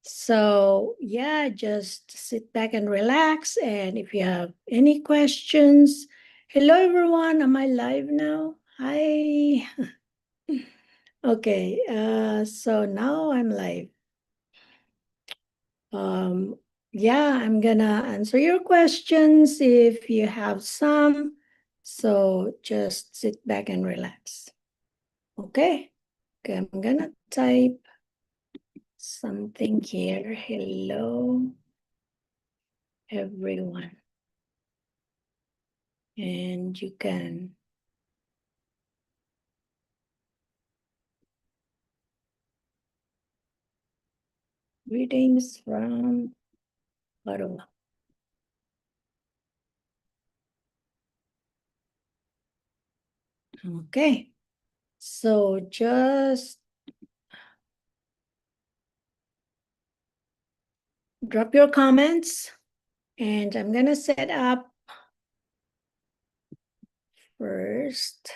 So yeah, just sit back and relax. And if you have any questions, hello everyone, am I live now? Hi. Okay, so now I'm live. Um, yeah, I'm gonna answer your questions if you have some. So just sit back and relax. Okay, okay, I'm gonna type something here. Hello, everyone. And you can greetings from Ottawa. Okay, so just drop your comments and I'm gonna set up first.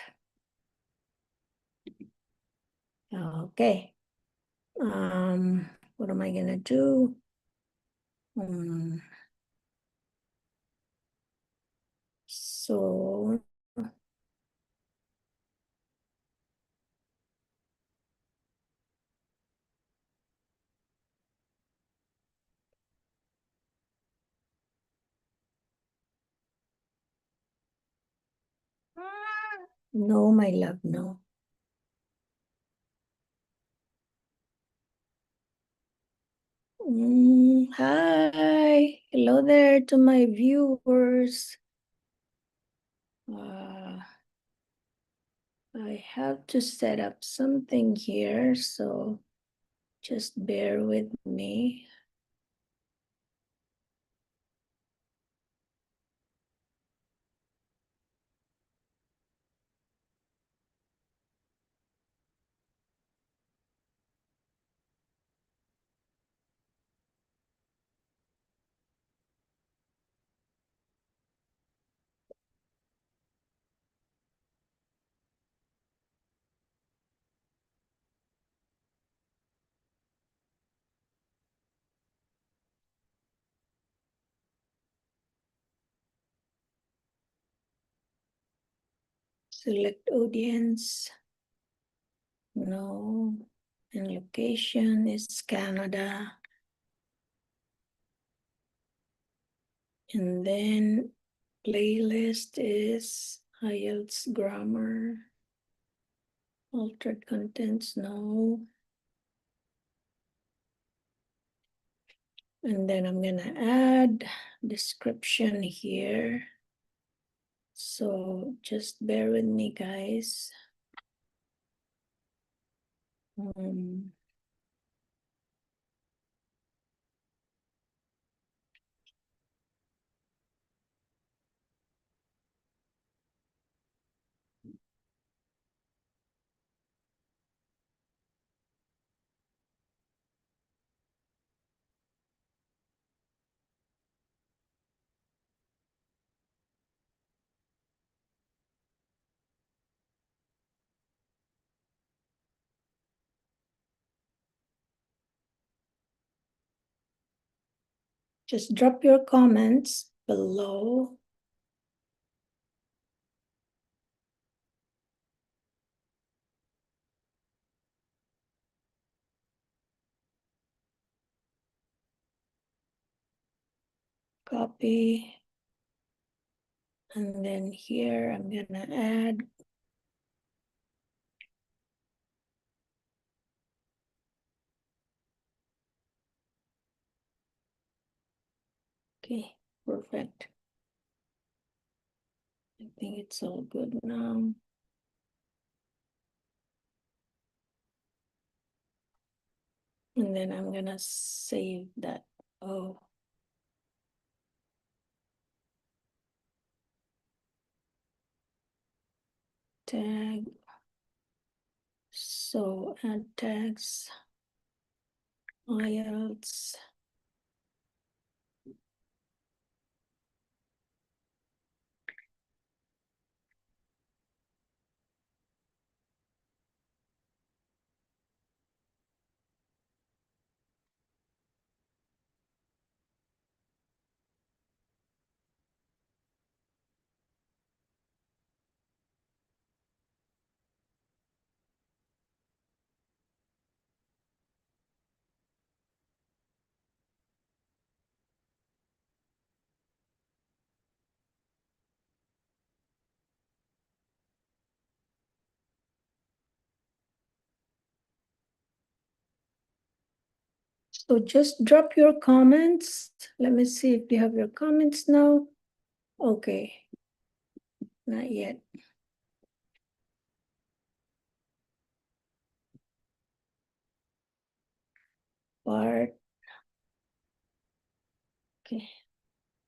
Okay, what am I gonna do? So no, my love, no. Hi, hello there to my viewers. I have to set up something here, so just bear with me. Select audience. No. And location is Canada. And then playlist is IELTS grammar. Altered contents, no. And then I'm gonna add description here. So just bear with me, guys. Just drop your comments below. Copy. And then here I'm gonna add okay, perfect. I think it's all good now. And then I'm gonna save that. Oh. Tag. So add tags. IELTS. So just drop your comments. Let me see if you have your comments now. Okay, not yet. Part, okay,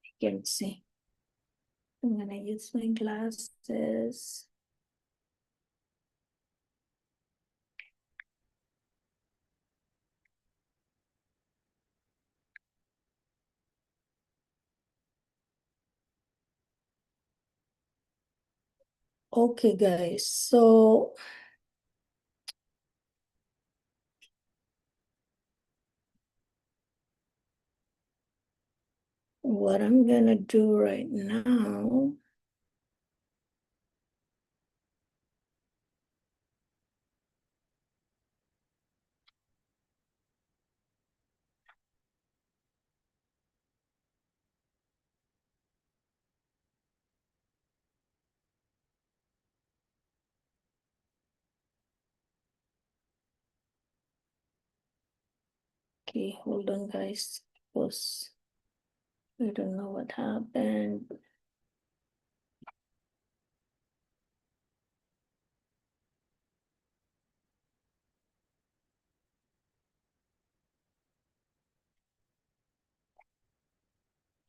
I can't see. I'm gonna use my glasses. Okay, guys, so what I'm gonna do right now, okay, hold on, guys, because I don't know what happened.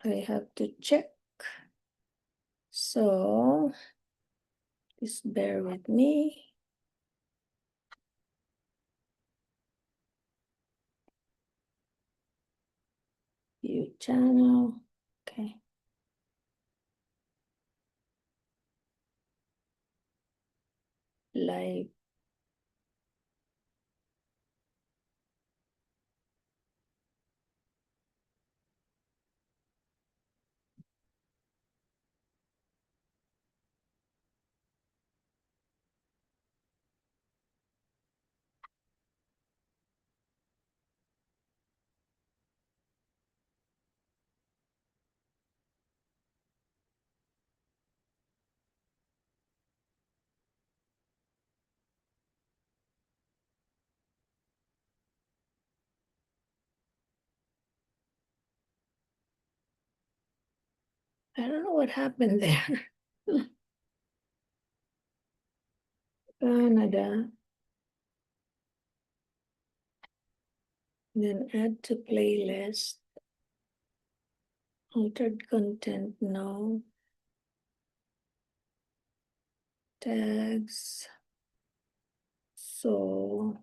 I have to check. So just bear with me. View channel. Okay. Live. I don't know what happened there. Canada. Then add to playlist. Altered content, no. Tags. So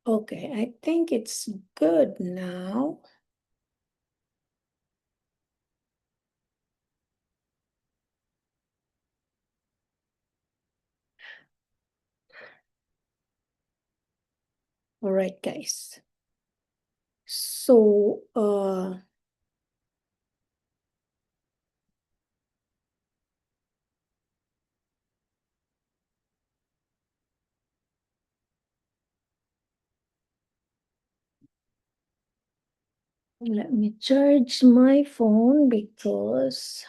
okay, I think it's good now. All right, guys. So let me charge my phone because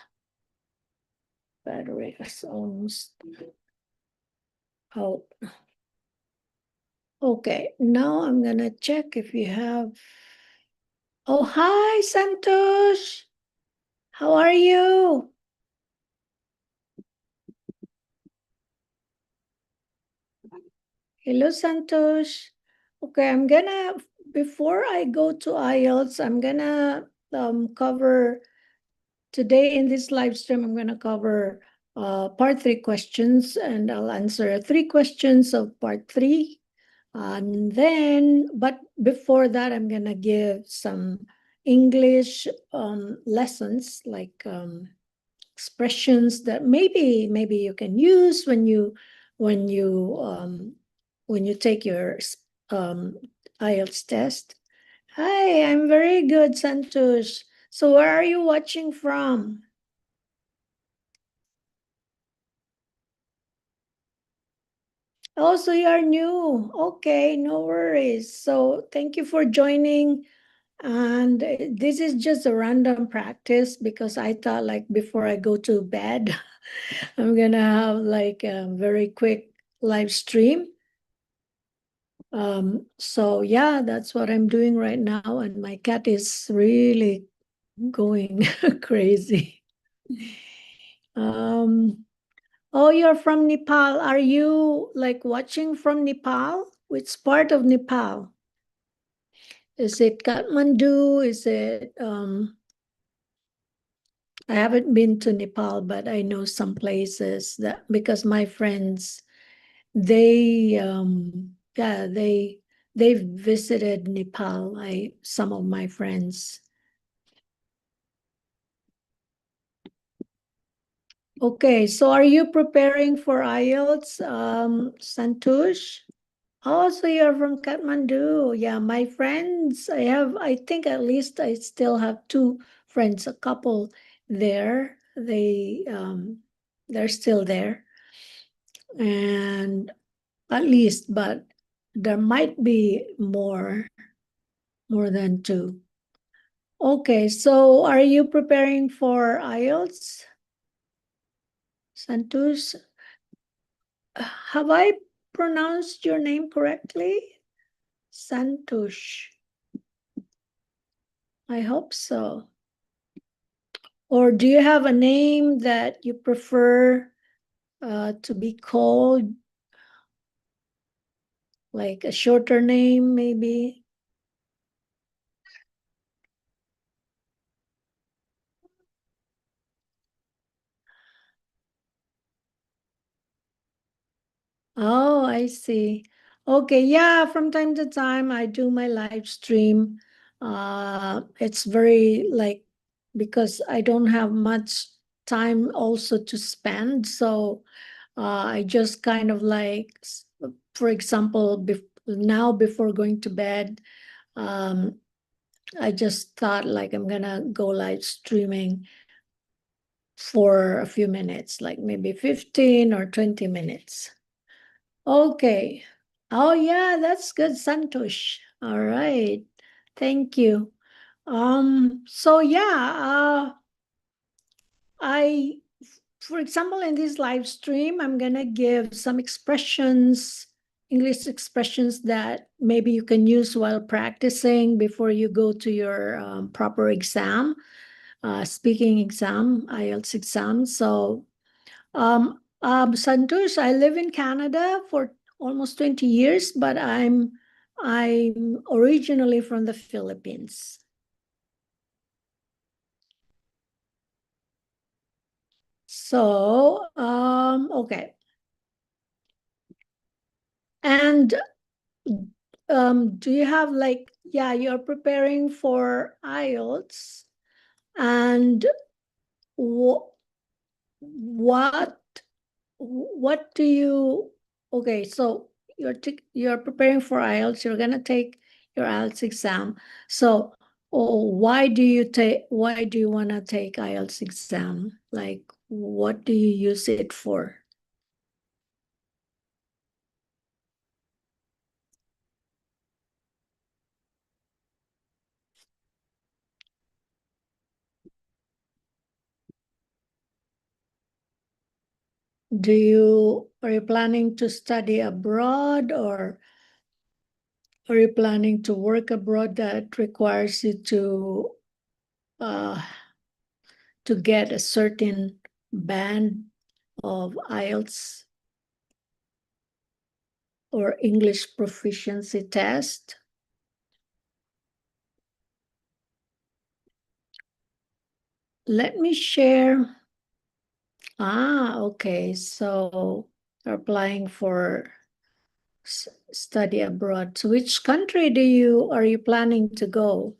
battery is almost out. Okay, now I'm gonna check if you have. Oh, hi, Santosh. How are you? Hello, Santosh. Okay, before I go to IELTS, I'm gonna cover today in this live stream, I'm gonna cover part 3 questions, and I'll answer 3 questions of part 3. And then, but before that, I'm gonna give some English lessons, like expressions that maybe you can use when you when you take your um, IELTS test. Hi, I'm very good, Santosh. So where are you watching from? Oh, so you are new. Okay, no worries. So thank you for joining. And this is just a random practice because I thought like before I go to bed, I'm gonna have like a very quick live stream. So yeah, that's what I'm doing right now. And my cat is really going crazy. Um, oh, you're from Nepal. Are you like watching from Nepal? Which part of Nepal? Is it Kathmandu? Is it I haven't been to Nepal, but I know some places that because my friends they yeah, they've visited Nepal. I some of my friends. Okay, so are you preparing for IELTS, Santush? Oh, so you're from Kathmandu. Yeah, my friends, I think at least I still have two friends, a couple there. They're still there. And at least, but there might be more than two. Okay, so are you preparing for IELTS, Santush? Have I pronounced your name correctly? Santush. I hope so. Or do you have a name that you prefer to be called, like a shorter name, maybe? Oh, I see. Okay, yeah, from time to time I do my live stream. It's very like because I don't have much time also to spend, so I just kind of like, for example, now before going to bed, um, I just thought like I'm gonna go live streaming for a few minutes, like maybe 15 or 20 minutes. Okay. Oh yeah, that's good, Santosh. All right. Thank you. So yeah, I for example, in this live stream, I'm gonna give some expressions, English expressions that maybe you can use while practicing before you go to your proper exam, speaking exam, IELTS exam. So Santosh, I live in Canada for almost 20 years, but I'm originally from the Philippines. So, okay. And do you have like, yeah, you're preparing for IELTS, and wh what what do you, okay, so you're preparing for IELTS, you're gonna take your IELTS exam. So why do you wanna take IELTS exam? Like what do you use it for? Are you planning to study abroad, or are you planning to work abroad that requires you uh, to get a certain band of IELTS or English proficiency test? Let me share. Okay. So you're applying for study abroad. So which country are you planning to go?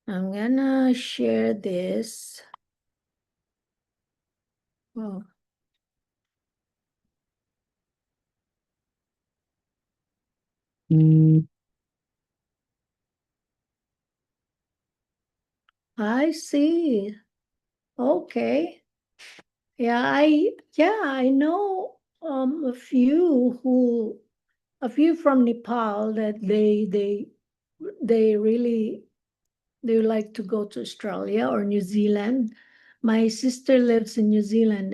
I'm gonna share this. Oh, I see. Okay. I know a few from Nepal that they really they like to go to Australia or New Zealand. My sister lives in New Zealand,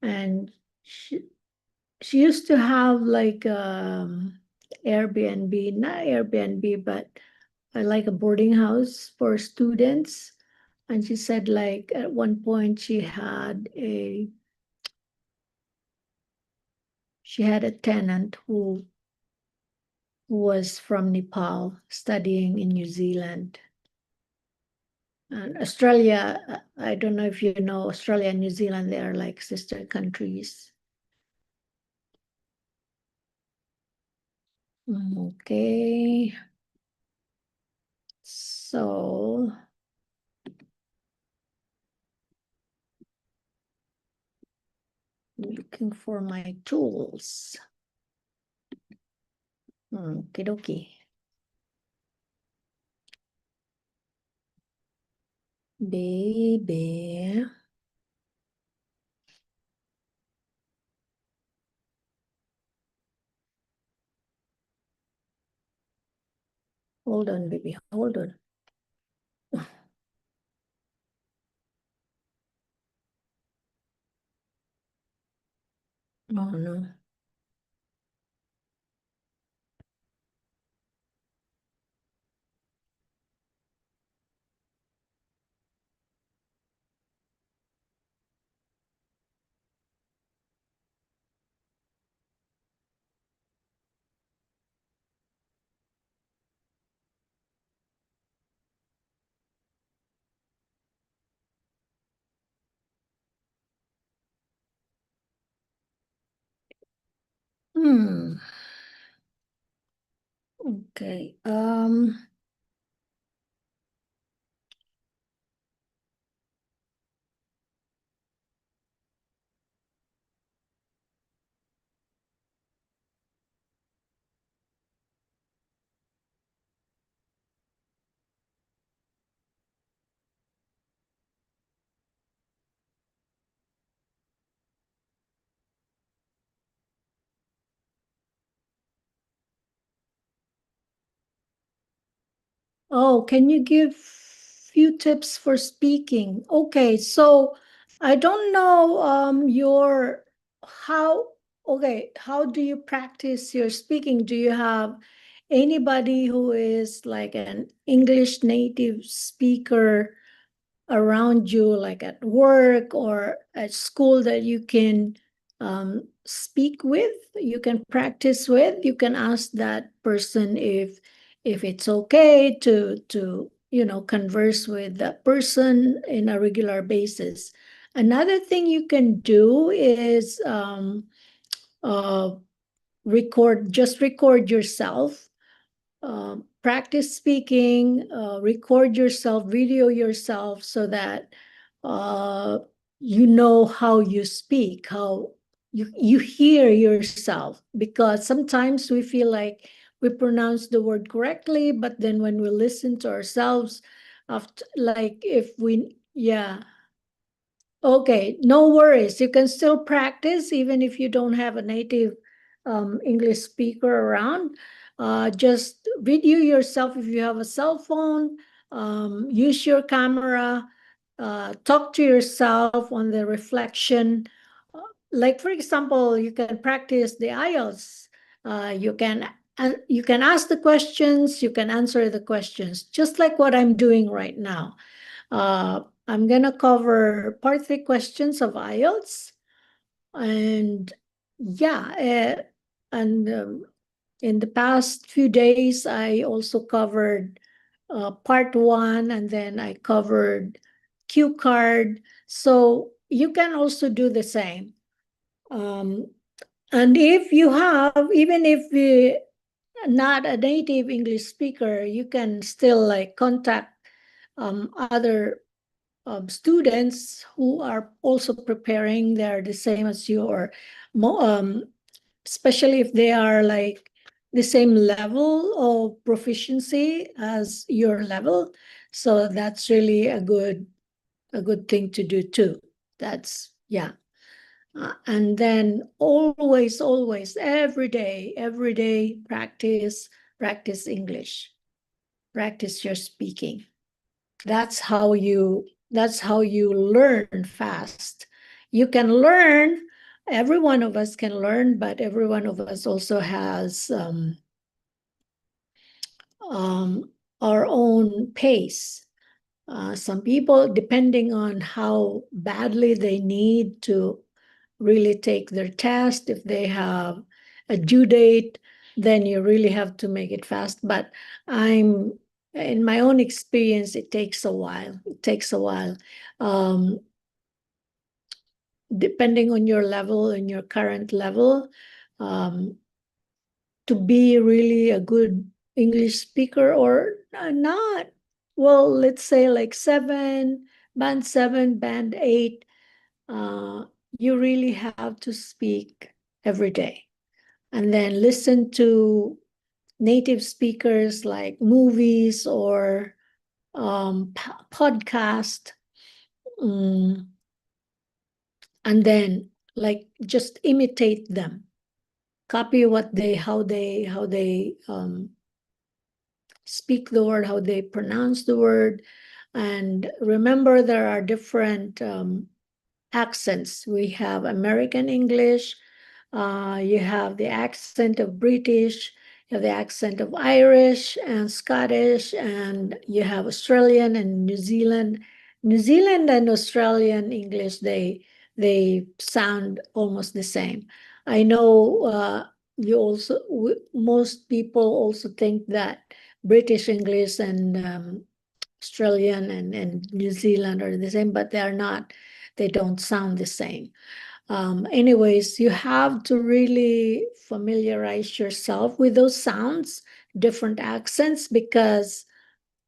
and she used to have like Airbnb, not Airbnb, but like a boarding house for students. And she said like at one point she had a tenant who was from Nepal studying in New Zealand. And Australia, I don't know if you know, Australia and New Zealand, they are like sister countries. Okay. So looking for my tools. Okie dokie. Baby. Hold on, baby. Hold on. Oh no. Hmm. Okay. Oh, can you give few tips for speaking? Okay, so I don't know your how how do you practice your speaking? Do you have anybody who is like an English native speaker around you, like at work or at school, that you can speak with, you can practice with? You can ask that person if it's okay to converse with that person in a regular basis. Another thing you can do is uh, record yourself, practice speaking, record yourself, video yourself, so that uh, you know how you speak, how you hear yourself. Because sometimes we feel like we pronounce the word correctly, but then when we listen to ourselves, after, like if we, yeah. Okay, no worries. You can still practice even if you don't have a native English speaker around. Just video yourself if you have a cell phone. Use your camera. Talk to yourself on the reflection. Like for example, you can practice the IELTS. You can ask the questions. You can answer the questions, just like what I'm doing right now. I'm gonna cover part 3 questions of IELTS, and Yeah, and in the past few days, I also covered part one, and then I covered cue card. So you can also do the same. Um, and if you have, even if you not a native English speaker, you can still like contact other students who are also preparing. They're the same as you, or especially if they are like the same level of proficiency as your level. So that's really a good thing to do too. That's yeah. And then always, every day, practice English, practice your speaking. That's how you learn fast. You can learn, every one of us can learn, but every one of us also has um, our own pace. Some people, depending on how badly they need to really take their test, if they have a due date, then you really have to make it fast. But in my own experience, it takes a while. It takes a while. Um, Depending on your level and your current level, um, to be really a good English speaker, or not, well, let's say like band seven, band eight, uh, you really have to speak every day. And then listen to native speakers, like movies or podcast, um, and then like just imitate them, copy what they how they speak the word, how they pronounce the word. And remember, there are different accents. We have American English, you have the accent of British, you have the accent of Irish and Scottish, and you have Australian and New Zealand. New Zealand and Australian English, they sound almost the same. I know you also most people also think that British English and Australian and New Zealand are the same, but they are not. They don't sound the same. Anyways, you have to really familiarize yourself with those sounds, different accents, because,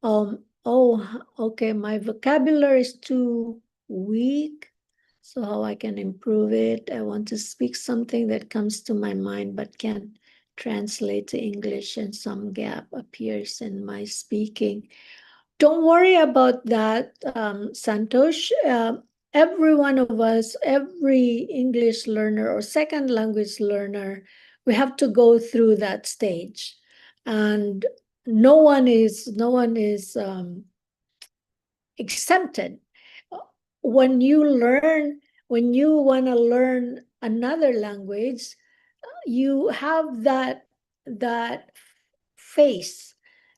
okay, my vocabulary is too weak. So how I can improve it? I want to speak something that comes to my mind, but can't translate to English, and some gap appears in my speaking. Don't worry about that, Santosh. Every one of us, every English learner or second language learner, we have to go through that stage. And no one is exempted. When you learn, when you want to learn another language, you have that face.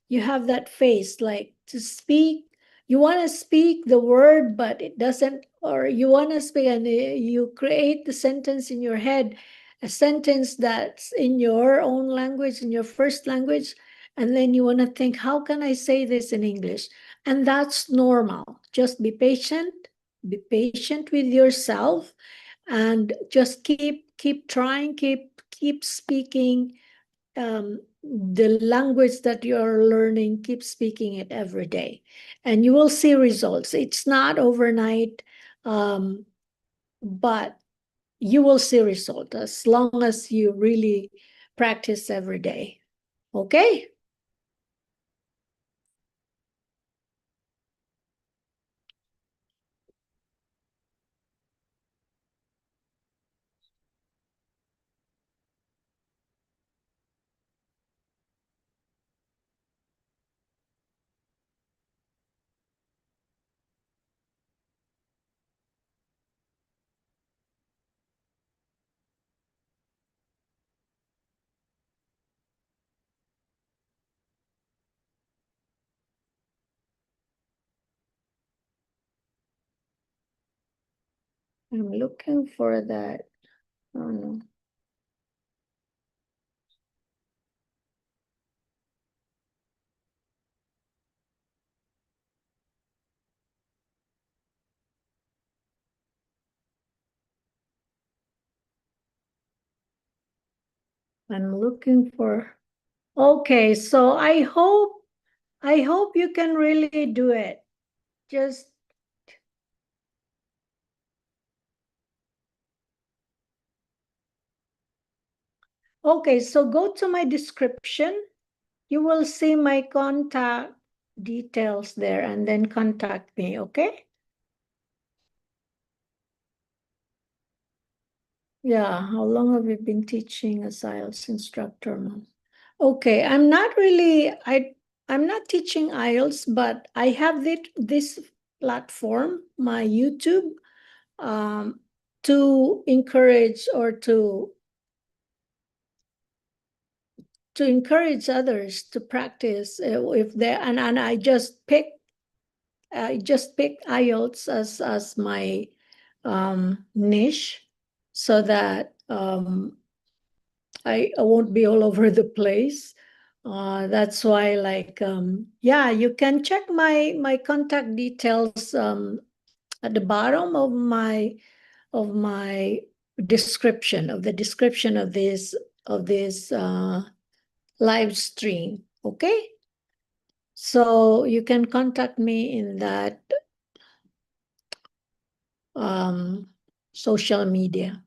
You have that face, like to speak. You want to speak the word, but it doesn't, or you want to speak and you create the sentence in your head, a sentence that's in your own language, in your first language, and then you want to think, how can I say this in English? And that's normal. Just be patient with yourself, and just keep trying, keep speaking the language that you're learning. Keep speaking it every day, and you will see results. It's not overnight, um, but you will see results as long as you really practice every day. Okay. I'm looking for that. Oh no. I'm looking for. Okay, so I hope you can really do it. Just okay, so go to my description. You will see my contact details there and then contact me, okay? Yeah, how long have you been teaching as IELTS instructor, Mom? Okay, I'm not teaching IELTS, but I have this platform, my YouTube, um, to encourage or to encourage others to practice if they and I just picked IELTS as my niche so that I won't be all over the place. That's why, like, yeah, you can check my contact details at the bottom of my description of this live stream. Okay, so you can contact me in that um, social media.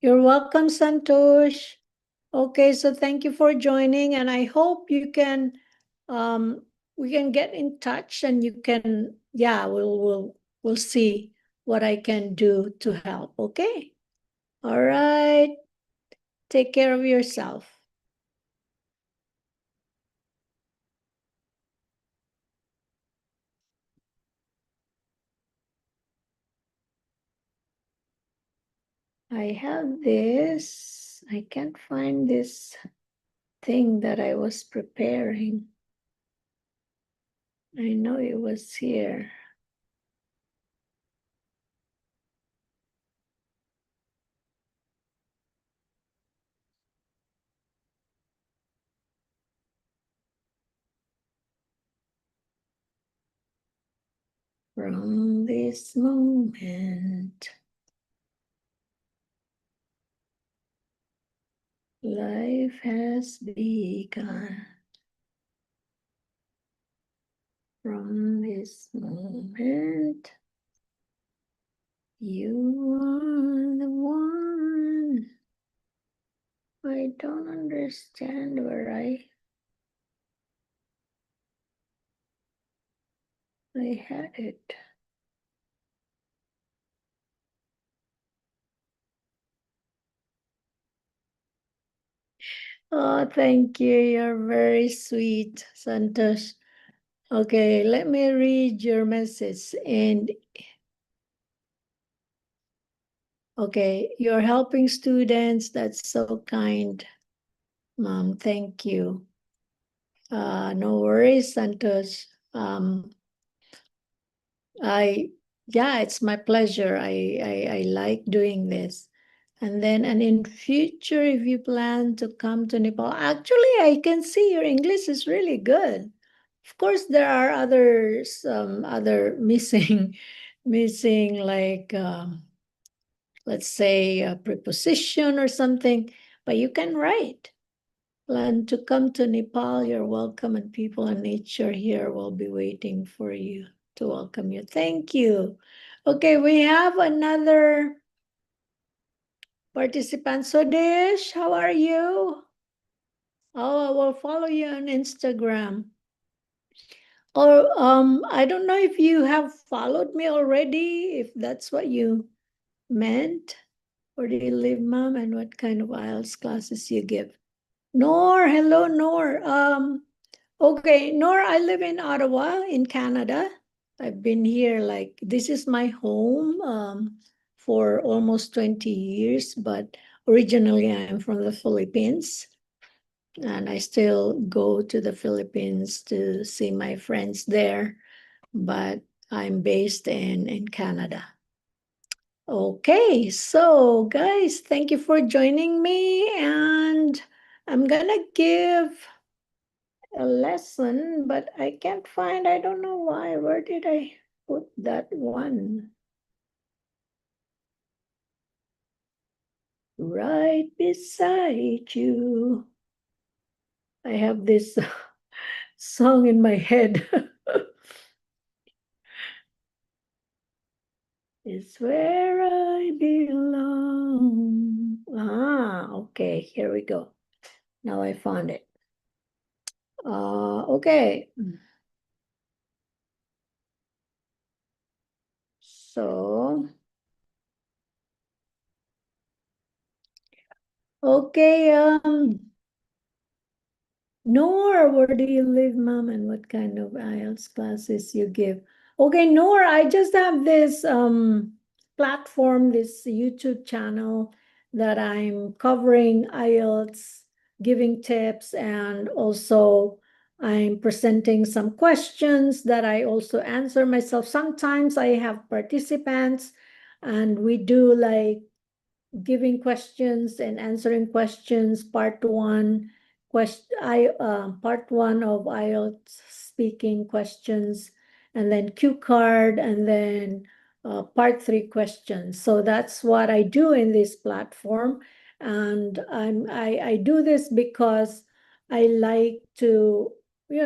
You're welcome, Santosh. Okay, so thank you for joining, and I hope you can we can get in touch and you can, yeah, we'll see what I can do to help. Okay. All right. Take care of yourself. I have this. I can't find this thing that I was preparing. I know it was here. From this moment, life has begun. From this moment, you are the one. I don't understand where I had it. Oh, thank you. You're very sweet, Santosh. Okay, let me read your message. And okay, you're helping students. That's so kind, Mom. Thank you. No worries, Santosh. I yeah, it's my pleasure. I like doing this. And in future, if you plan to come to Nepal, actually, I can see your English is really good. Of course, there are others, other missing, missing like let's say a preposition or something, but you can write. Plan to come to Nepal, you're welcome, and people and nature here will be waiting for you to welcome you. Thank you. Okay, we have another participant. So, Dish, how are you? Oh, I will follow you on Instagram. Or I don't know if you have followed me already, if that's what you meant. Where do you live, Mom? And what kind of IELTS classes you give? Nor, hello, Nor. Okay, Nor, I live in Ottawa, in Canada. I've been here like this is my home for almost 20 years, but originally I'm from the Philippines, and I still go to the Philippines to see my friends there, but I'm based in Canada. Okay, so guys, thank you for joining me, and I'm gonna give a lesson, but I can't find, I don't know why. Where did I put that one? Right beside you. I have this song in my head. It's where I belong. Ah, okay, here we go. Now I found it. Okay. So, okay, Noor, where do you live, Mom? And what kind of IELTS classes you give? Okay, Noor, I just have this platform, this YouTube channel that I'm covering IELTS, giving tips, and also I'm presenting some questions that I also answer myself. Sometimes I have participants and we do like giving questions and answering questions, part one of IELTS speaking questions, and then cue card, and then part three questions. So that's what I do in this platform. And I do this because I like to, I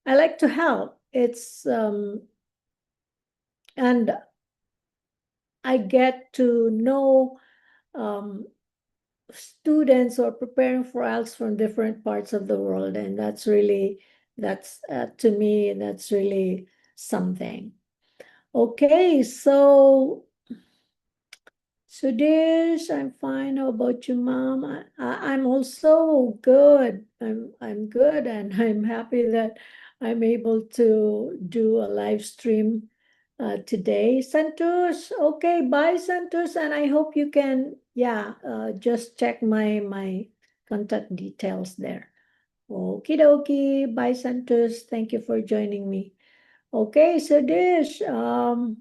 like to help. And I get to know students who are preparing for IELTS from different parts of the world. And that's to me, that's really something. Okay, so Sudesh, I'm fine. How about you, Mom? I'm also good. I'm good, and I'm happy that I'm able to do a live stream today. Santosh, okay, bye, Santosh, and I hope you can, yeah, just check my contact details there. Okie dokie, bye, Santosh. Thank you for joining me. Okay, Sadish,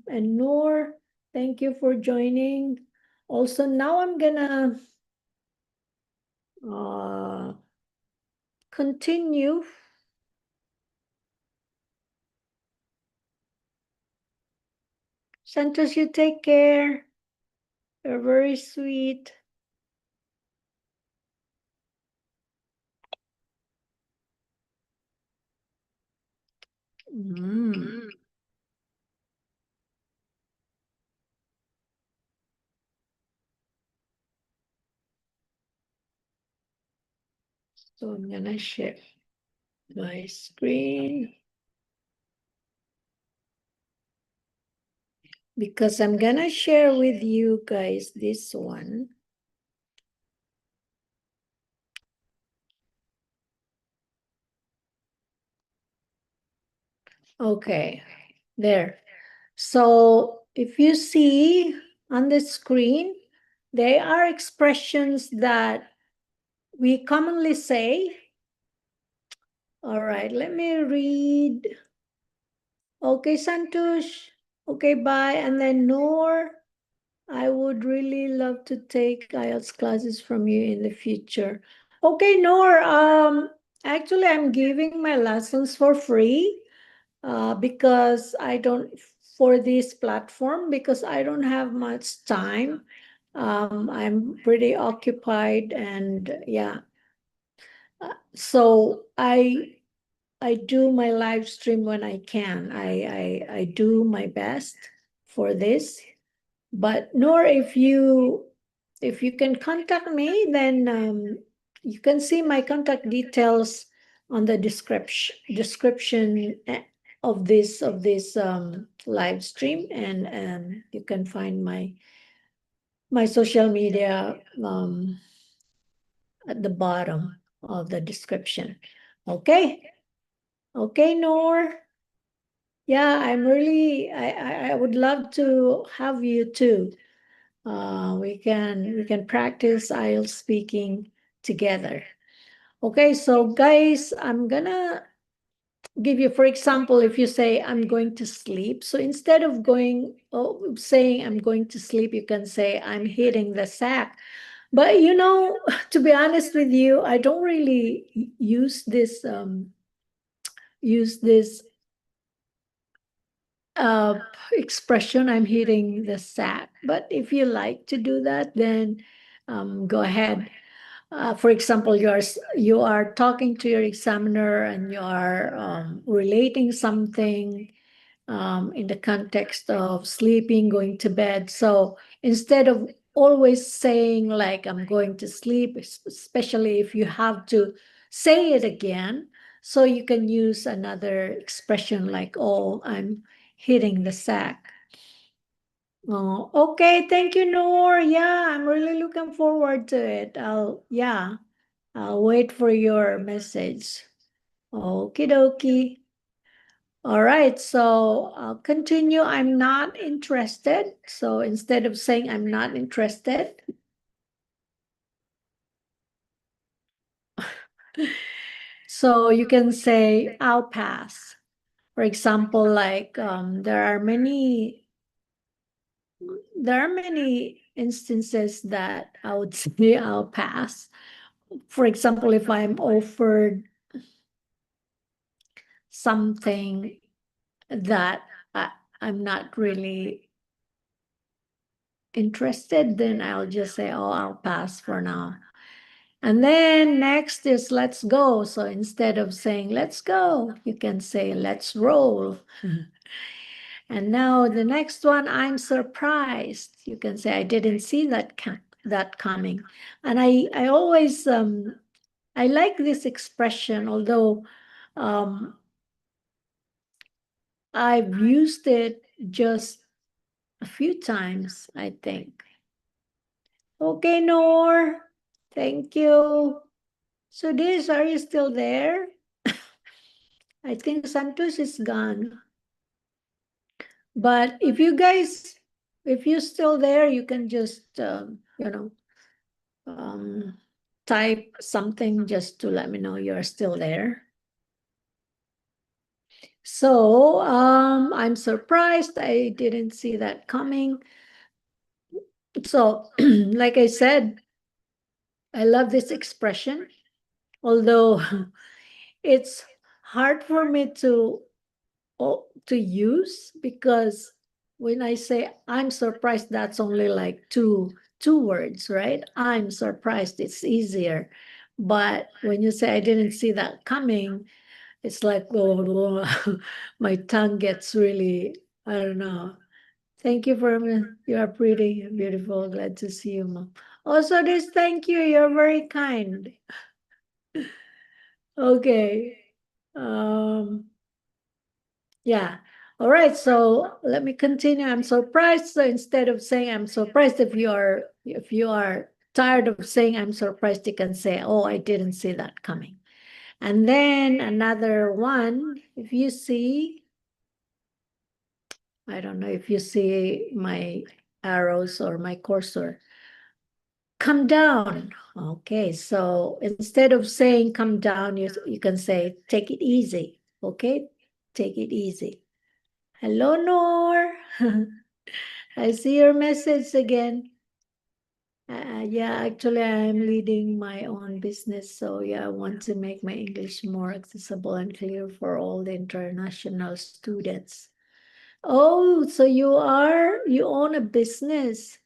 and Noor, thank you for joining. Also, now I'm gonna uh, continue. Santos, you take care. You're very sweet. Mm. So I'm gonna share my screen because I'm gonna share with you guys this one. Okay, there. So if you see on the screen, they are expressions that we commonly say. All right, let me read. Okay, Santosh. Okay, bye. And then Noor, I would really love to take IELTS classes from you in the future. Okay, Noor, actually I'm giving my lessons for free because I don't, for this platform, because I don't have much time. I'm pretty occupied and yeah. So I do my live stream when I can. I do my best for this. But Noor, if you can contact me, then you can see my contact details on the description of this live stream, and you can find my social media at the bottom of the description. Okay. Okay, Noor. Yeah, I would love to have you too. We can practice IELTS speaking together. Okay, so guys, I'm gonna give you, for example, if you say I'm going to sleep. So instead of saying I'm going to sleep, you can say I'm hitting the sack. But you know, to be honest with you, I don't really use this uh expression, I'm hitting the sack. But if you like to do that, then go ahead. For example, you are talking to your examiner and you are relating something in the context of sleeping, going to bed. So instead of always saying like I'm going to sleep, especially if you have to say it again, so you can use another expression like, oh, I'm hitting the sack. Oh, okay. Thank you, Noor. Yeah, I'm really looking forward to it. I'll wait for your message. Okie dokie. All right, so I'll continue. I'm not interested. So instead of saying I'm not interested, so you can say I'll pass. For example, like there are many instances that I would say I'll pass. For example, if I'm offered something that I'm not really interested, then I'll just say, oh, I'll pass for now. And then next is let's go. So instead of saying let's go, you can say let's roll. And now the next one, I'm surprised. You can say I didn't see that coming. And I always I like this expression, although um, I've used it just a few times, I think. Okay, Noor. Thank you. So this, are you still there? I think Santos is gone. But if you're still there, you can just, um, type something just to let me know you're still there. So I'm surprised. I didn't see that coming. So, like I said, I love this expression, although it's hard for me to use because when I say I'm surprised, that's only like two words, right? I'm surprised, it's easier. But when you say I didn't see that coming, it's like, oh, my tongue gets really, I don't know. Thank you for me. You are pretty beautiful. Glad to see you, Mom. Also, this thank you. You're very kind. Okay. Um, Yeah. All right. So let me continue. I'm surprised. So instead of saying I'm surprised, if you are tired of saying I'm surprised, you can say, oh, I didn't see that coming. And then another one, if you see, I don't know if you see my arrows or my cursor, come down. Okay. So instead of saying come down, you can say take it easy. Okay. Take it easy. Hello, Noor. I see your message again. Yeah, actually, I'm leading my own business. So, yeah, I want to make my English more accessible and clear for all the international students. Oh, so you own a business.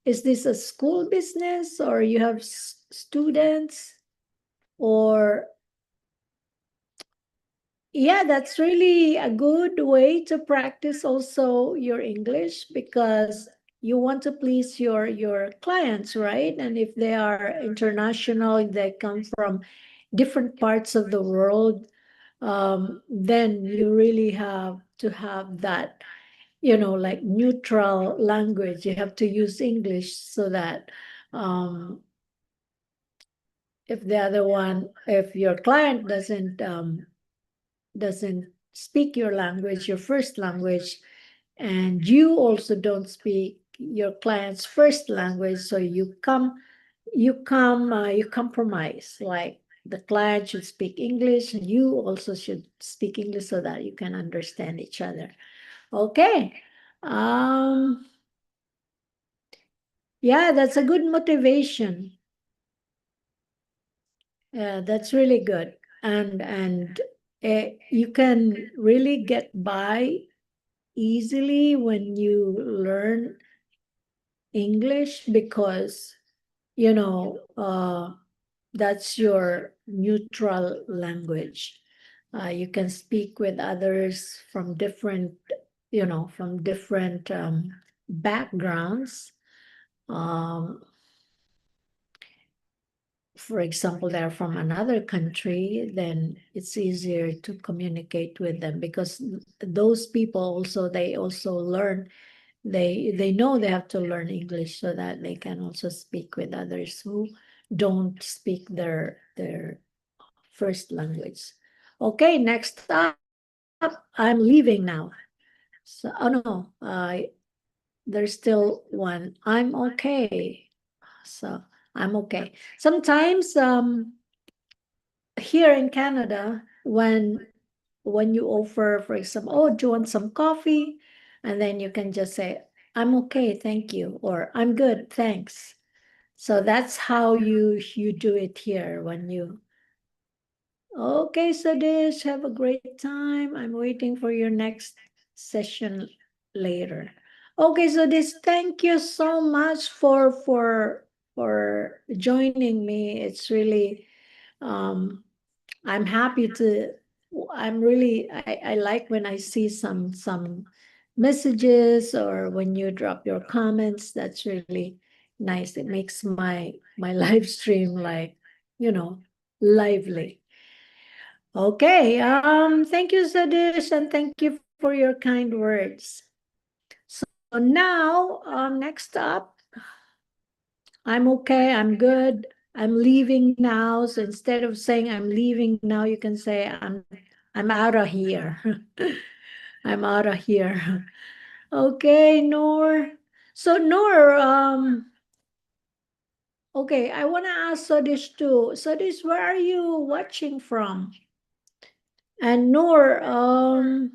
Is this a school business or you have students? Or yeah, that's really a good way to practice also your English because you want to please your clients, right? And if they are international, they come from different parts of the world, then you really have to have that, like neutral language. You have to use English so that if your client doesn't speak your language, your first language, and you also don't speak your client's first language, so you compromise. Like the client should speak English, and you also should speak English so that you can understand each other. Okay. Yeah, that's a good motivation. Yeah, that's really good. And you can really get by easily when you learn English because, that's your neutral language. You can speak with others from different backgrounds. Um, for example, they're from another country, then it's easier to communicate with them because those people also they also learn they know they have to learn English so that they can also speak with others who don't speak their first language. Okay, next up, I'm leaving now. So, oh no, there's still one. I'm okay. So I'm okay. Sometimes here in Canada, when you offer, for example, oh, do you want some coffee? And then you can just say, I'm okay, thank you, or I'm good, thanks. So that's how you do it here when you, okay, Sadish, have a great time. I'm waiting for your next session later. Okay, so this thank you so much for joining me. It's really I'm happy to I like when I see some messages or when you drop your comments. That's really nice. It makes my live stream like, lively. Okay, thank you, Sadish, and thank you for your kind words. So now, next up, I'm okay, I'm good, I'm leaving now. So instead of saying I'm leaving now, you can say I'm out of here. I'm out of here. Okay, Noor. So Noor, okay, I wanna ask Sadish too. Sadish, where are you watching from? And Noor,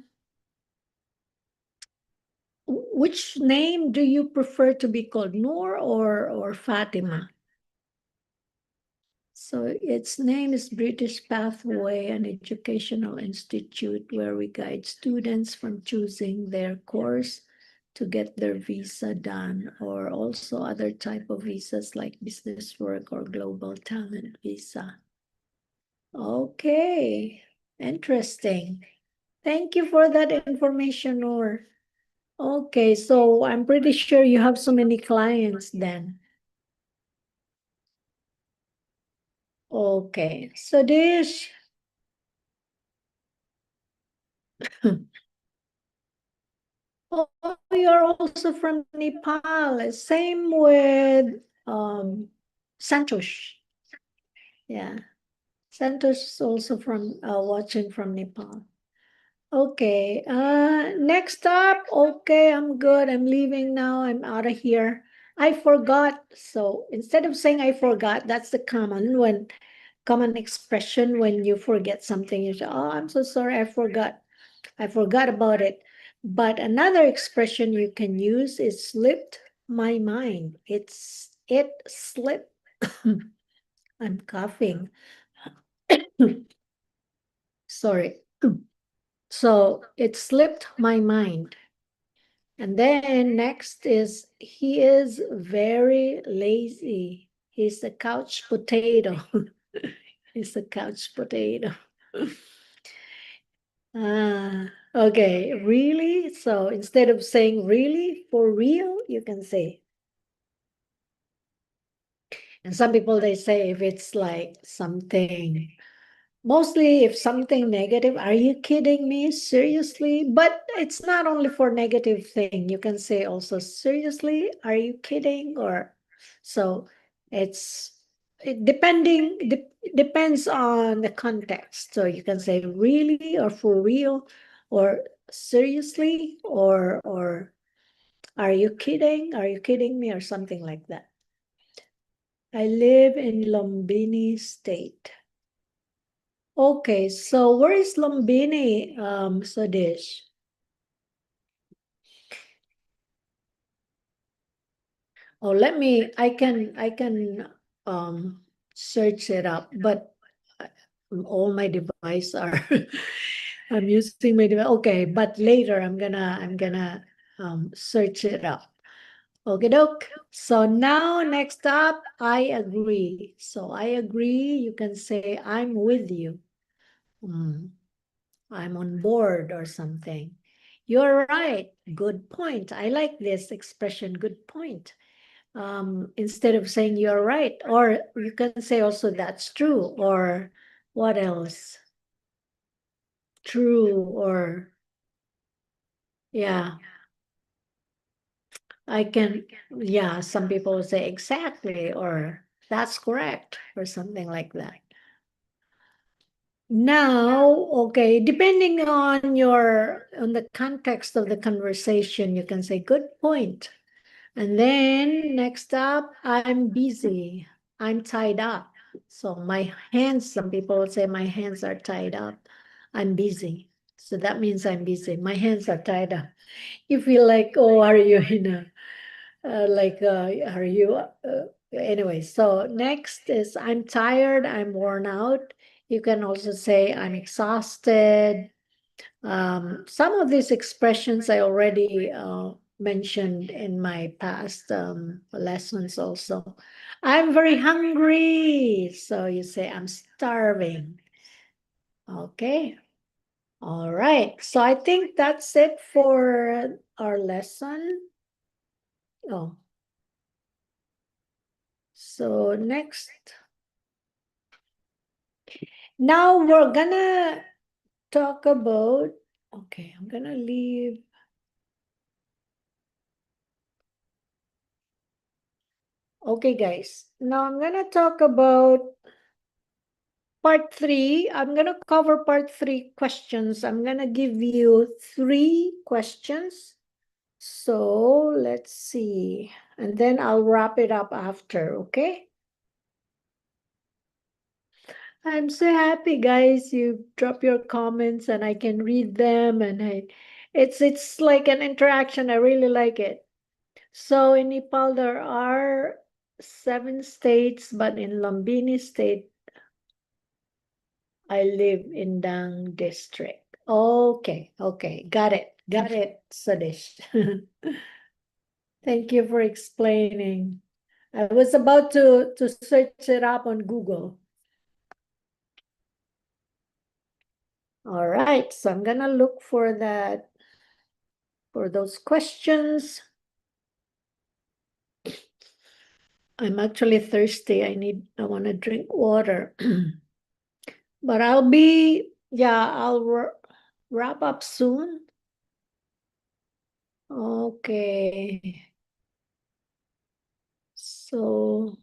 which name do you prefer to be called, Noor or Fatima? So its name is British Pathway, an educational institute where we guide students from choosing their course to get their visa done, or also other type of visas like business work or global talent visa. Okay, interesting. Thank you for that information, Noor. Okay, so I'm pretty sure you have so many clients then. Okay, so this, oh, you're also from Nepal. Same with Santosh. Yeah, Santosh is also from watching from Nepal. Okay, next up, okay, I'm good. I'm leaving now. I'm out of here. I forgot. So instead of saying I forgot, that's the common expression when you forget something. You say, oh, I'm so sorry, I forgot about it. But another expression you can use is slipped my mind. It slipped. I'm coughing. Sorry. So it slipped my mind. And then next is he is very lazy. He's a couch potato. He's a couch potato. Okay, really? So instead of saying really, for real, you can say. And some people they say if it's like something, mostly if something negative, are you kidding me? Seriously? But it's not only for negative thing. You can say also, seriously, are you kidding? Or so it's depends on the context. So you can say really or for real or seriously or are you kidding? Are you kidding me? Or something like that. I live in Lumbini State. Okay, so where is Lumbini, Sadish? Oh, I can search it up, but all my device are I'm using my device. Okay, but later I'm gonna search it up. Okay, doke. So now next up, I agree. So I agree, you can say I'm with you. I'm on board or something. You're right. Good point. I like this expression, good point. Instead of saying you're right, or you can say also that's true, or what else? True, or yeah, yeah, some people will say exactly, or that's correct, or something like that. Now, okay, depending on the context of the conversation, you can say good point. And then next up, I'm busy. I'm tied up. So my hands, some people would say my hands are tied up. I'm busy. So that means I'm busy. My hands are tied up. You feel like, oh, are you in a, are you, anyway. So next is I'm tired, I'm worn out. You can also say I'm exhausted. Some of these expressions I already mentioned in my past lessons also. I'm very hungry. So you say I'm starving. Okay. All right. So I think that's it for our lesson. Oh, so next. Now we're gonna talk about, okay, I'm gonna leave. Okay, guys. Now I'm gonna talk about part 3. I'm gonna cover part 3 questions. I'm gonna give you 3 questions. So let's see. And then I'll wrap it up after, okay? I'm so happy, guys. You drop your comments and I can read them, and it's like an interaction. I really like it. So in Nepal, there are 7 states, but in Lumbini state, I live in Dang district. Okay, okay, got it, Sadish. Thank you for explaining. I was about to search it up on Google. All right, so I'm gonna look for that, for those questions. I'm actually thirsty. I want to drink water. But I'll wrap up soon. Okay. So,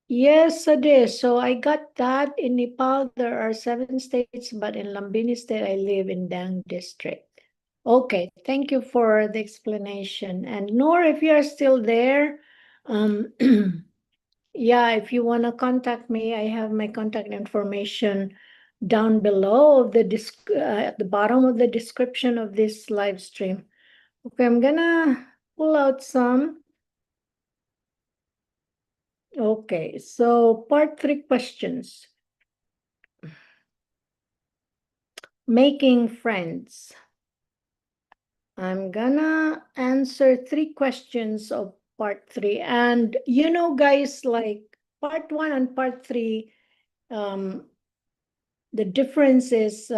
yes, it is. So I got that. In Nepal, there are 7 states, but in Lumbini state, I live in Dang district. Okay, thank you for the explanation. And Noor, if you are still there, um, yeah, if you want to contact me, I have my contact information down below of at the bottom of the description of this live stream. Okay, I'm gonna pull out some. Okay, so part 3 questions. Making friends. I'm gonna answer 3 questions of part 3. And guys, like part 1 and part 3, the difference is,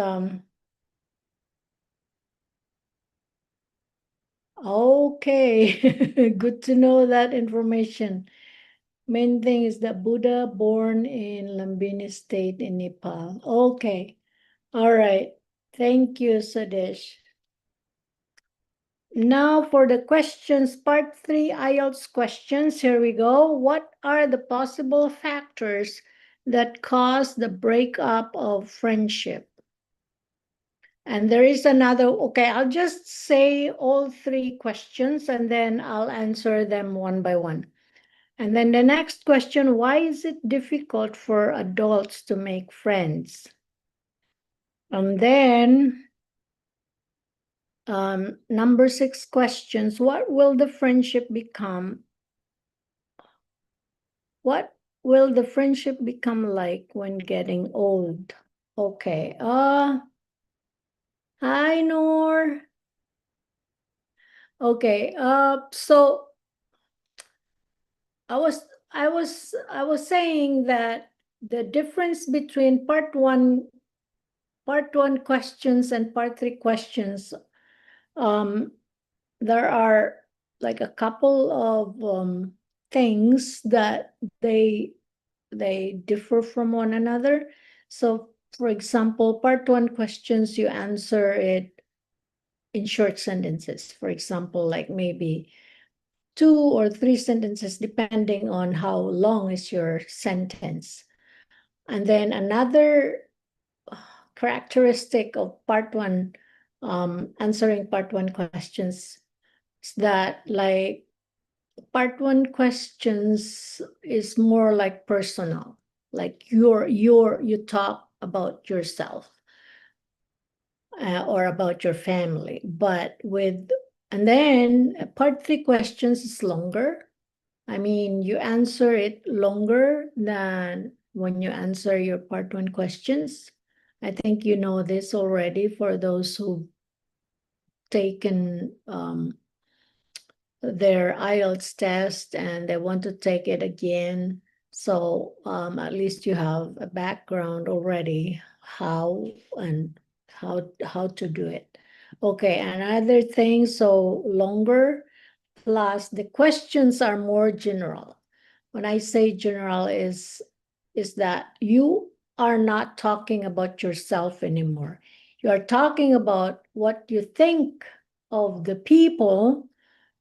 okay, good to know that information. Main thing is that Buddha born in Lumbini state in Nepal. Okay, all right. Thank you, Sadesh. Now for the questions, part 3 IELTS questions. Here we go. What are the possible factors that cause the breakup of friendship? And there is another, okay, I'll just say all 3 questions and then I'll answer them one by one. And then the next question, why is it difficult for adults to make friends? And then Number 6 questions. What will the friendship become? What will the friendship become like when getting old? Okay. Hi Noor. Okay. So I was saying that the difference between part one questions and part 3 questions, there are like a couple of things that they differ from one another. So for example, part 1 questions, you answer it in short sentences. For example, like maybe 2 or 3 sentences, depending on how long is your sentence. And then another characteristic of part 1, answering part 1 questions, is that like part 1 questions is more like personal, like you talk about yourself, or about your family. And then part 3 questions is longer. I mean, you answer it longer than when you answer your part 1 questions. I think you know this already for those who've taken their IELTS test and they want to take it again. So at least you have a background already how and how to do it. Okay, another thing, so longer, plus the questions are more general. When I say general is that you are not talking about yourself anymore. You are talking about what you think of the people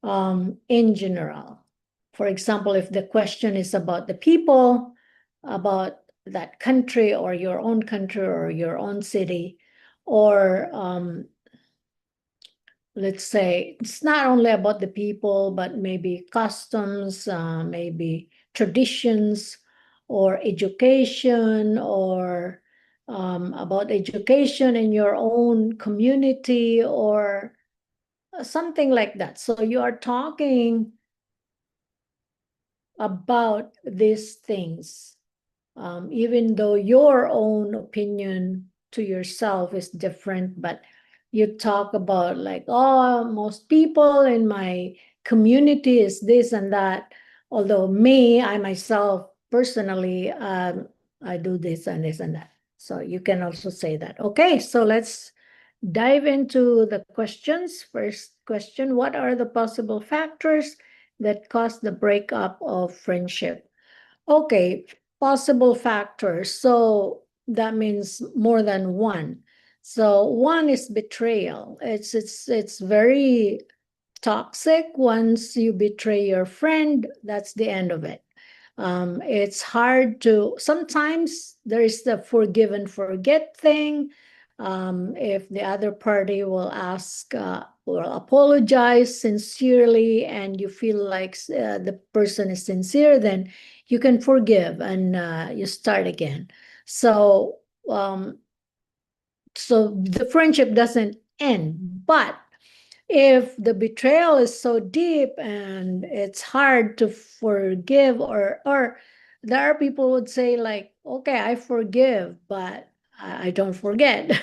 in general. For example, if the question is about the people, about that country or your own country or your own city, or let's say it's not only about the people, but maybe customs, maybe traditions, or education, or about education in your own community, or something like that. So you are talking about these things, even though your own opinion to yourself is different, but you talk about like, oh, most people in my community is this and that. Although I myself personally, I do this and this and that. So you can also say that. Okay, so let's dive into the questions. First question, what are the possible factors that cause the breakup of friendship? Okay, possible factors. So that means more than one. So one is betrayal. It's very toxic. Once you betray your friend, that's the end of it. It's hard to, sometimes there is the forgive and forget thing. If the other party will will apologize sincerely and you feel like the person is sincere, then you can forgive and you start again. So, so the friendship doesn't end, but if the betrayal is so deep and it's hard to forgive, or there are people would say like, okay, I forgive, but I don't forget.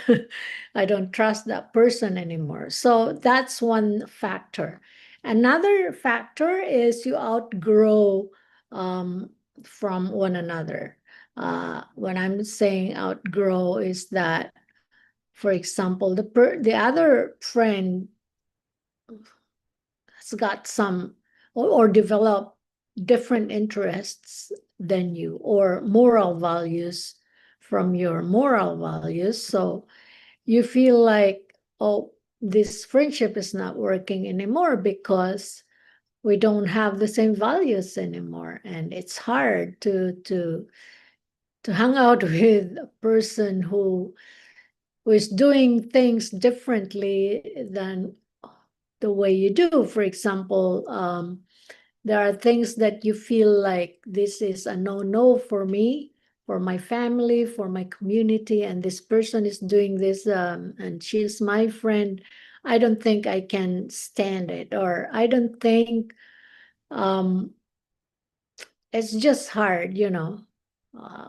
I don't trust that person anymore. So that's one factor. Another factor is you outgrow from one another. When I'm saying outgrow is that, for example, the other friend has got some or develop different interests than you, or moral values from your moral values. So you feel like, oh, this friendship is not working anymore because we don't have the same values anymore. And it's hard to hang out with a person who is doing things differently than the way you do. For example, there are things that you feel like this is a no-no for me, for my family, for my community, and this person is doing this, and she's my friend. I don't think I can stand it, or I don't think it's just hard, Uh,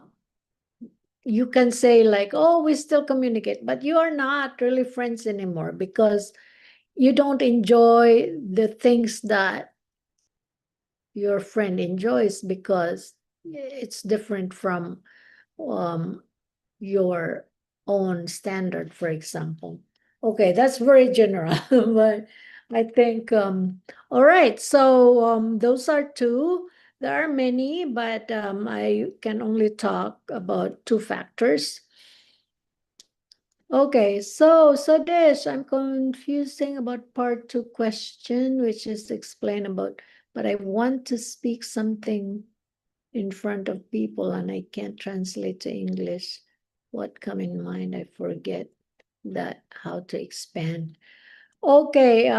you can say like, oh, we still communicate, but you are not really friends anymore because you don't enjoy the things that your friend enjoys because it's different from um, your own standard, for example. Okay, that's very general, but I think, all right, so those are two. There are many, but I can only talk about two factors. Okay, so Sadesh, I'm confusing about part two question, which is explain about, but I want to speak something in front of people and I can't translate to English. What come in mind? I forget that how to expand. Okay,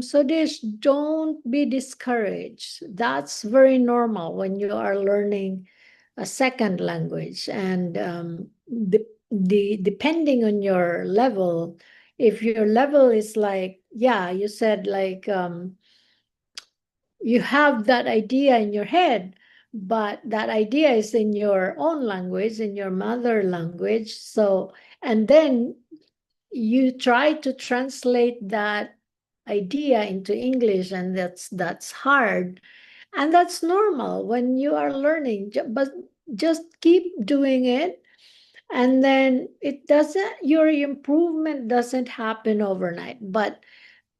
so this don't be discouraged. That's very normal when you are learning a second language, and the depending on your level, if your level is like, yeah, you said like you have that idea in your head, but that idea is in your own language, in your mother language. So, and then you try to translate that idea into English, and that's hard. And that's normal when you are learning, but just keep doing it. And then it doesn't, your improvement doesn't happen overnight. But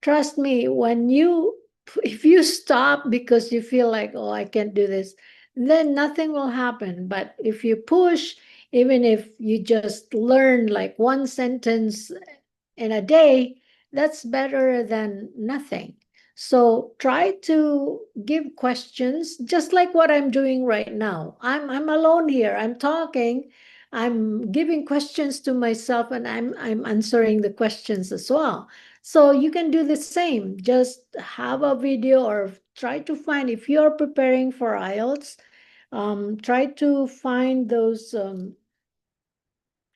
trust me, when you, if you stop because you feel like, oh, I can't do this, then nothing will happen. But if you push, even if you just learn like one sentence in a day, that's better than nothing. So try to give questions, just like what I'm doing right now. I'm alone here. I'm talking. I'm giving questions to myself, and I'm answering the questions as well. So you can do the same. Just have a video or try to find, if you're preparing for IELTS, try to find those,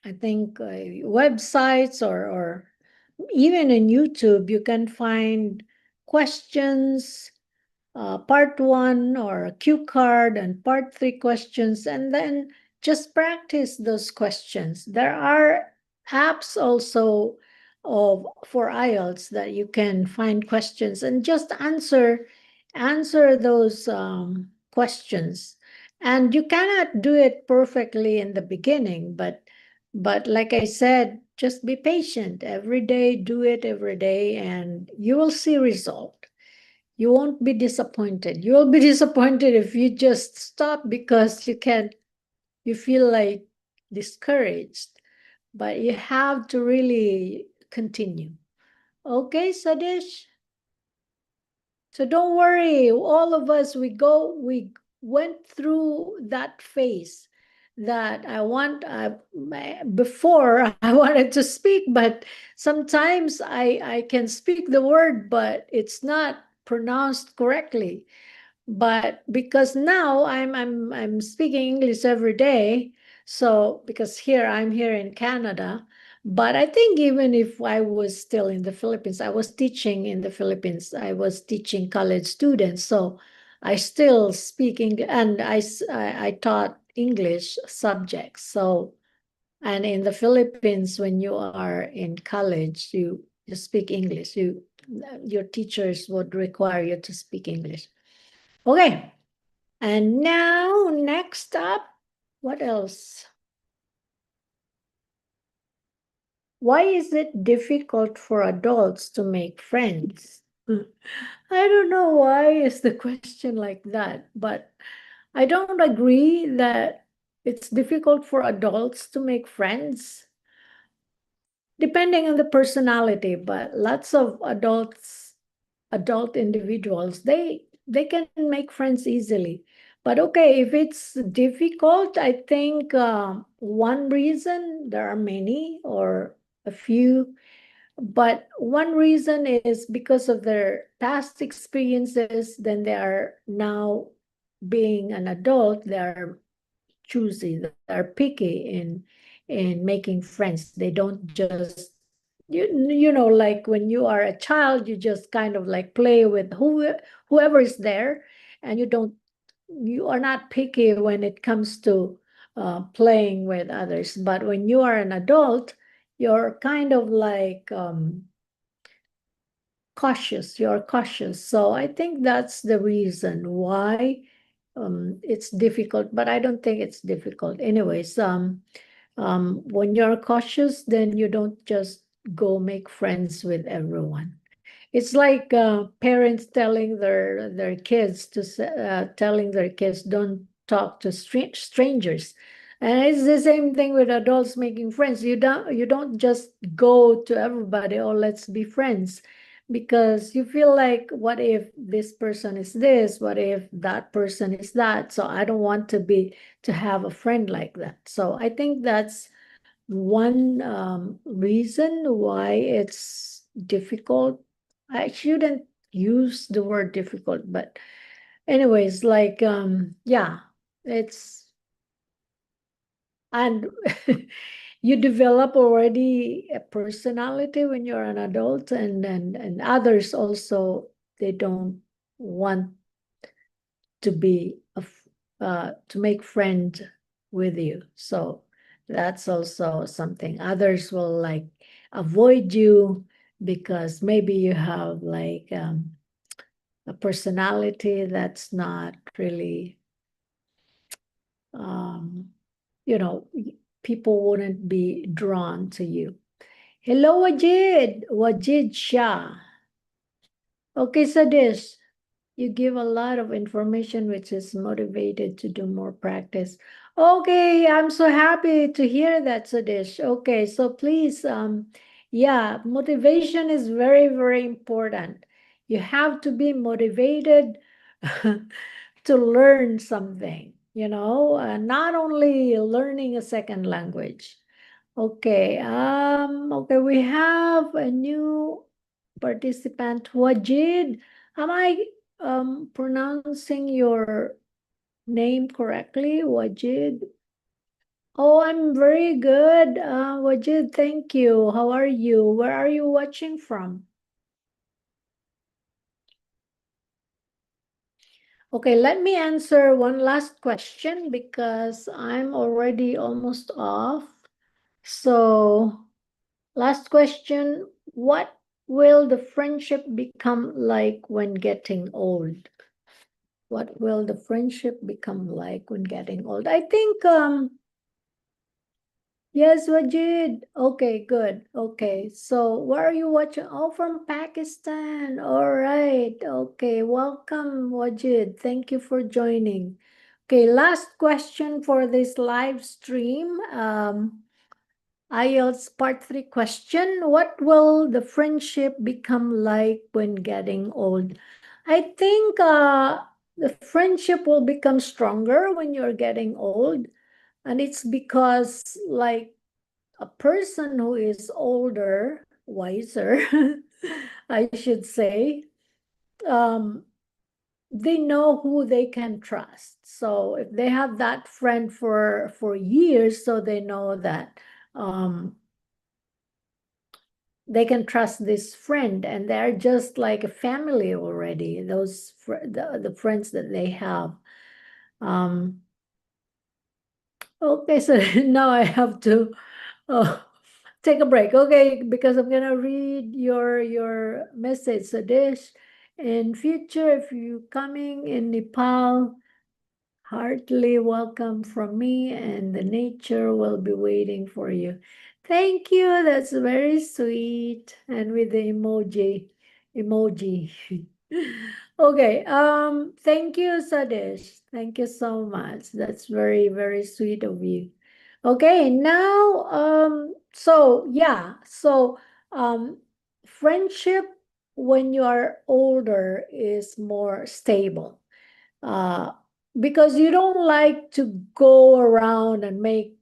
I think, websites, or even in YouTube, you can find questions, part one or a cue card, and part three questions, and then just practice those questions. There are apps also of for IELTS that you can find questions and just answer those questions. And you cannot do it perfectly in the beginning, but like I said, just be patient every day, do it every day, and you will see result. You won't be disappointed. You will be disappointed if you just stop because you can't, you feel like discouraged, but you have to really continue. Okay, Sadesh? So don't worry, all of us, we went through that phase that before I wanted to speak, but sometimes I can speak the word, but it's not pronounced correctly. But because now I'm speaking English every day, so because I'm here in Canada, but I think even if I was still in the Philippines, I was teaching in the Philippines. I was teaching college students, so I still speak English, and I taught English subjects. So, and in the Philippines, when you are in college, you speak English. Your teachers would require you to speak English. Okay. And now, next up, what else? Why is it difficult for adults to make friends? I don't know why is the question like that, but I don't agree that it's difficult for adults to make friends, depending on the personality, but lots of adult individuals, they can make friends easily. But okay, if it's difficult, I think one reason, there are many or a few, but one reason is because of their past experiences. Then they are now, being an adult, they are choosy, they are picky in making friends. They don't just you know, like when you are a child, you just kind of like play with whoever is there, and you are not picky when it comes to playing with others. But when you are an adult, you're kind of like cautious. You're cautious. So I think that's the reason why it's difficult. But I don't think it's difficult. Anyways, when you're cautious, then you don't just go make friends with everyone. It's like parents telling their kids telling their kids don't talk to strangers, and it's the same thing with adults making friends. You don't just go to everybody, oh, let's be friends, because you feel like, what if this person is this? What if that person is that? So I don't want to have a friend like that. So I think that's one reason why it's difficult. I shouldn't use the word difficult, but anyways, like yeah, it's and you develop already a personality when you're an adult, and others also, they don't want to be to make friends with you. So that's also something. Others will like avoid you because maybe you have like a personality that's not really um you know, people wouldn't be drawn to you. Hello, Wajid Shah. Okay, Sadish. You give a lot of information which is motivated to do more practice. Okay, I'm so happy to hear that, Sadish. Okay, so please, yeah, motivation is very, very important. You have to be motivated to learn something, not only learning a second language. Okay, we have a new participant, Wajid. Am I pronouncing your name correctly, Wajid? Oh, I'm very good. Wajid, thank you. How are you? Where are you watching from? Okay, let me answer one last question because I'm already almost off. So, last question, what will the friendship become like when getting old? What will the friendship become like when getting old? I think yes, Wajid. Okay, good. Okay. So where are you watching? Oh, from Pakistan. All right. Okay. Welcome, Wajid. Thank you for joining. Okay, last question for this live stream. IELTS part 3 question. What will the friendship become like when getting old? I think the friendship will become stronger when you're getting old. And it's because, like, a person who is older, wiser, I should say, um, they know who they can trust. So if they have that friend for years, so they know that they can trust this friend, and they're just like a family already. The friends that they have. Um, okay, so now I have to take a break. Okay, because I'm gonna read your message, Sadish. In future, if you coming in Nepal, heartily welcome from me, and the nature will be waiting for you. Thank you. That's very sweet. And with the emoji. Okay. Thank you, Sadish. Thank you so much. That's very, very sweet of you. Okay, now so yeah, so friendship when you are older is more stable. Uh because you don't like to go around and make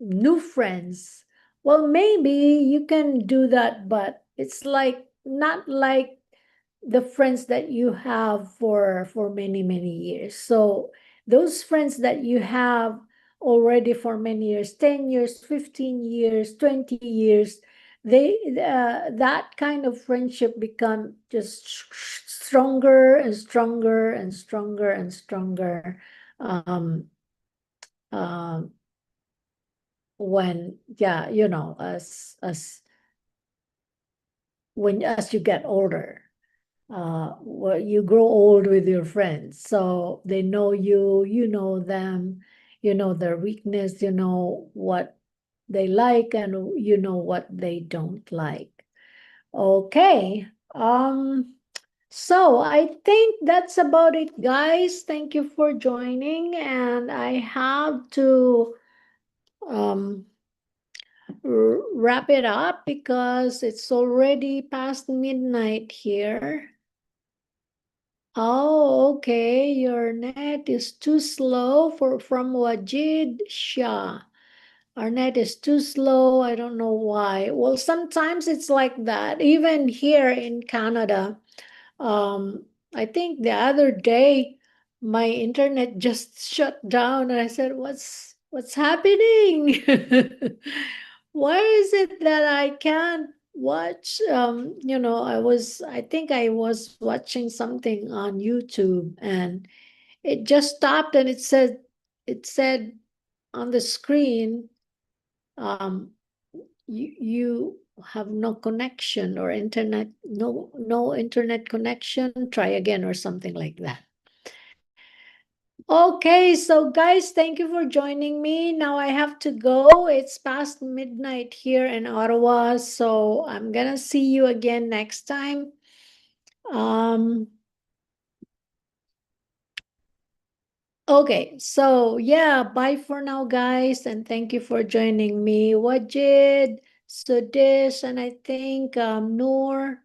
new friends. Well, maybe you can do that, but it's like not like the friends that you have for many, many years. So those friends that you have already for many years, 10 years, 15 years, 20 years, that kind of friendship become just stronger and stronger and stronger and stronger, um when, yeah, as you get older, well, you grow old with your friends, so they know you, you know them, you know their weakness, you know what they like, and you know what they don't like. Okay. So I think that's about it, guys. Thank you for joining, and I have to um wrap it up because it's already past midnight here. Oh, okay. Your net is too slow from Wajid Shah. Our net is too slow. I don't know why. Well, sometimes it's like that. Even here in Canada, I think the other day my internet just shut down, and I said, "What's happening? Why is it that I can't watch?" I think I was watching something on YouTube, and it just stopped, and it said on the screen, um, you have no connection or internet, no internet connection, try again or something like that. Okay, so guys, thank you for joining me. Now I have to go. It's past midnight here in Ottawa, so I'm gonna see you again next time. Okay, so yeah, bye for now, guys, and thank you for joining me. Wajid, Sudish, and I think Noor,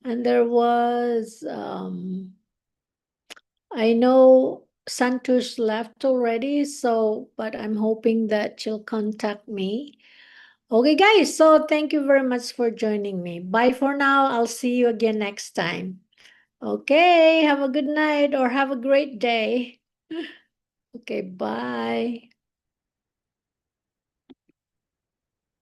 and there was I know Santosh left already, so but I'm hoping that she'll contact me. Okay, guys, so thank you very much for joining me. Bye for now. I'll see you again next time. Okay, have a good night or have a great day. Okay, bye.